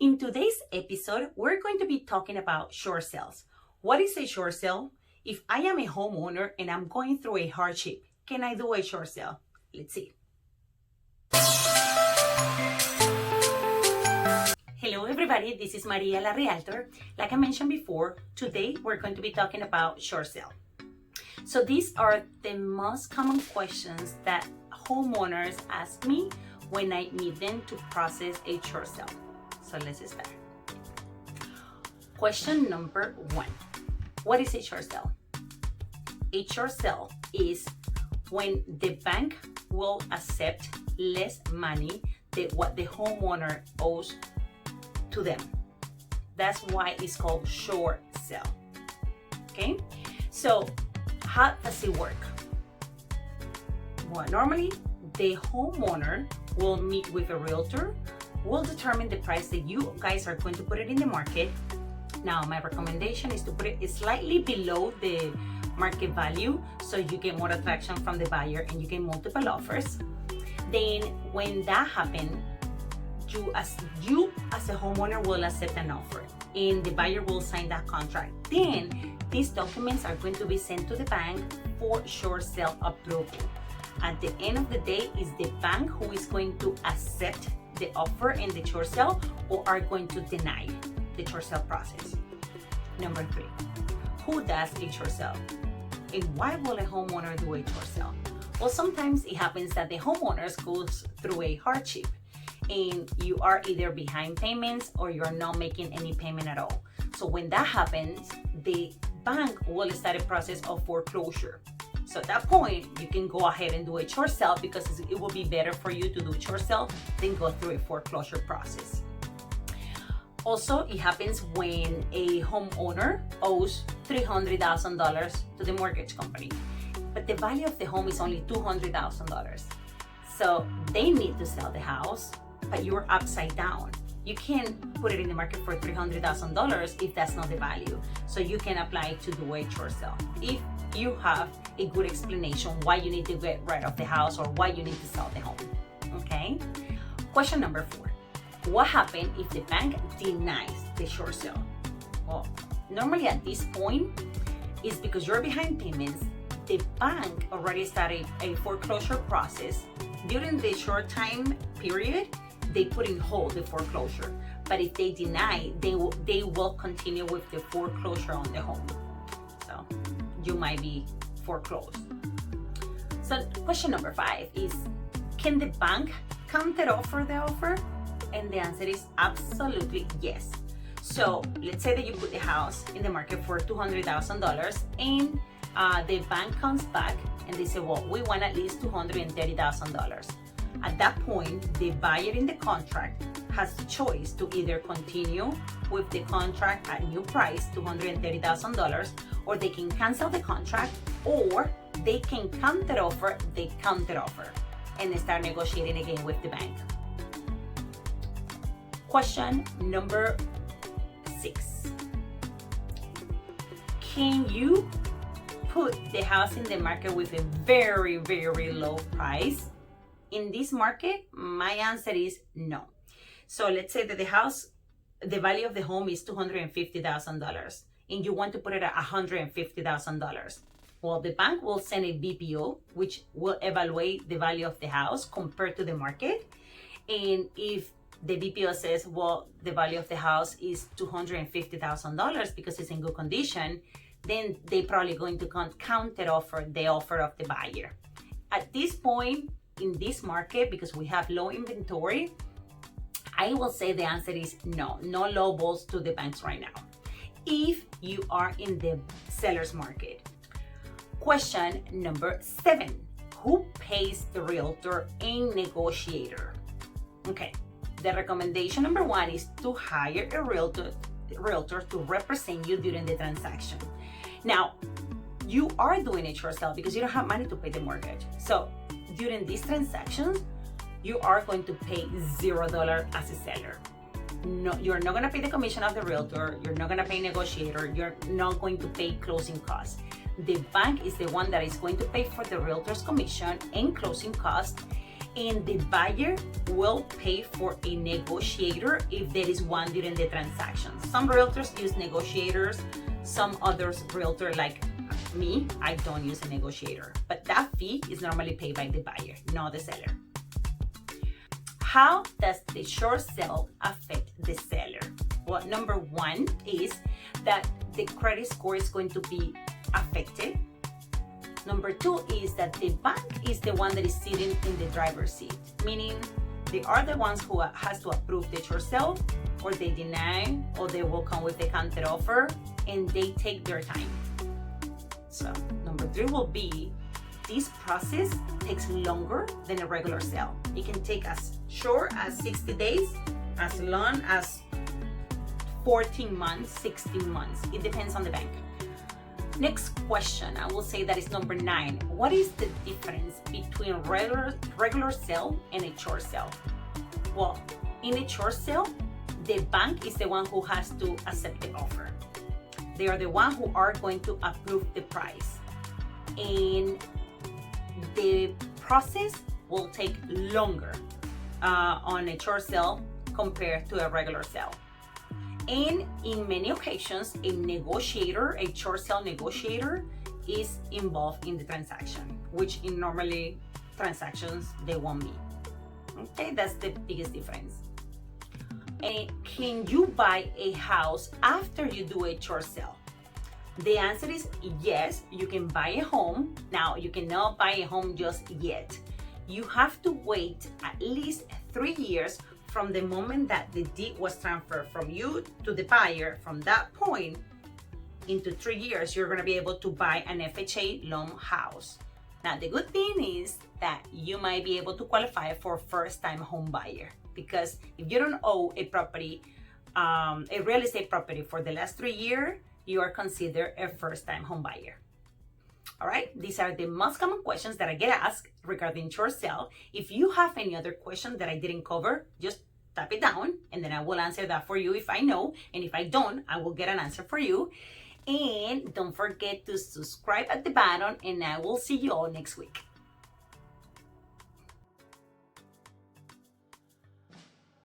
In today's episode, we're going to be talking about short sales. What is a short sale? If I am a homeowner and I'm going through a hardship, can I do a short sale? Let's see. Hello everybody, this is Marialarealtor. Like I mentioned before, today we're going to be talking about short sale. So these are the most common questions that homeowners ask me when I need them to process a short sale. So let's start. Question number 1. What is a short sale? A short sale is when the bank will accept less money than what the homeowner owes to them. That's why it's called short sale. Okay? So how does it work? Well, normally the homeowner will meet with a realtor, will determine the price that you guys are going to put it in the market. Now, my recommendation is to put it slightly below the market value so you get more attraction from the buyer and you get multiple offers. Then when that happens, you as a homeowner will accept an offer and the buyer will sign that contract. Then these documents are going to be sent to the bank for short sale approval. At the end of the day, is the bank who is going to accept the offer in the short sale or are going to deny the short sale process. Number 3, who does a short sale? And why will a homeowner do a short sale? Well, sometimes it happens that the homeowners goes through a hardship and you are either behind payments or you're not making any payment at all. So when that happens, the bank will start a process of foreclosure. So at that point, you can go ahead and do a short sale because it will be better for you to do a short sale than go through a foreclosure process. Also, it happens when a homeowner owes $300,000 to the mortgage company, but the value of the home is only $200,000. So they need to sell the house, but you're upside down. You can't put it in the market for $300,000 if that's not the value. So you can apply to do a short sale if you have a good explanation why you need to get rid of the house or why you need to sell the home. Okay? Question number 4. What happens if the bank denies the short sale? Well, normally at this point, it's because you're behind payments. The bank already started a foreclosure process. During the short time period, they put in hold the foreclosure. But if they deny, they will continue with the foreclosure on the home. So you might be foreclosed. So question number 5 is, can the bank counter offer the offer? And the answer is absolutely yes. So let's say that you put the house in the market for $200,000 and the bank comes back and they say, well, we want at least $230,000. At that point, the buyer in the contract has the choice to either continue with the contract at new price, $230,000, or they can cancel the contract, or they can counter offer the counter offer and start negotiating again with the bank. Question number 6. Can you put the house in the market with a very, very low price? In this market, my answer is no. So let's say that the value of the home is $250,000 and you want to put it at $150,000. Well, the bank will send a BPO, which will evaluate the value of the house compared to the market. And if the BPO says, well, the value of the house is $250,000 because it's in good condition, then they're probably going to counter offer the offer of the buyer. At this point in this market, because we have low inventory, I will say the answer is no low balls to the banks right now if you are in the seller's market. Question number 7. Who pays the realtor and negotiator? Okay. The recommendation number 1 is to hire a realtor to represent you during the transaction. Now, you are doing a short sale because you don't have money to pay the mortgage. So during these transactions, you are going to pay $0 as a seller. No, you're not going to pay the commission of the realtor. You're not going to pay negotiator. You're not going to pay closing costs. The bank is the one that is going to pay for the realtor's commission and closing costs. and the buyer will pay for a negotiator if there is one during the transaction. Some realtors use negotiators, some others realtor like me, I don't use a negotiator, but that fee is normally paid by the buyer, not the seller. How does the short sale affect the seller? Well, number one is that the credit score is going to be affected. Number two is that the bank is the one that is sitting in the driver's seat, meaning they are the ones who has to approve the short sale, or they deny, or they will come with the counter offer, and they take their time. So number three will be, this process takes longer than a regular sale. It can take as short as 60 days, as long as 14 months, 16 months. It depends on the bank. Next question, I will say that is number 9. What is the difference between regular sale and a short sale? Well, in a short sale, the bank is the one who has to accept the offer. They are the one who are going to approve the price. And the process will take longer on a short sale compared to a regular sale. And in many occasions, a negotiator, a short sale negotiator, is involved in the transaction, which in normally transactions, they won't be. Okay, that's the biggest difference. And can you buy a house after you do a short sale? The answer is yes, you can buy a home. Now, you cannot buy a home just yet. You have to wait at least 3 years from the moment that the deed was transferred from you to the buyer. From that point, into 3 years, you're gonna be able to buy an FHA loan house. Now, the good thing is that you might be able to qualify for first-time home buyer, because if you don't own a property, a real estate property for the last 3 years, you are considered a first-time home buyer. All right, these are the most common questions that I get asked regarding short sale. If you have any other question that I didn't cover, just type it down and then I will answer that for you if I know. And if I don't, I will get an answer for you. And don't forget to subscribe at the bottom, and I will see you all next week.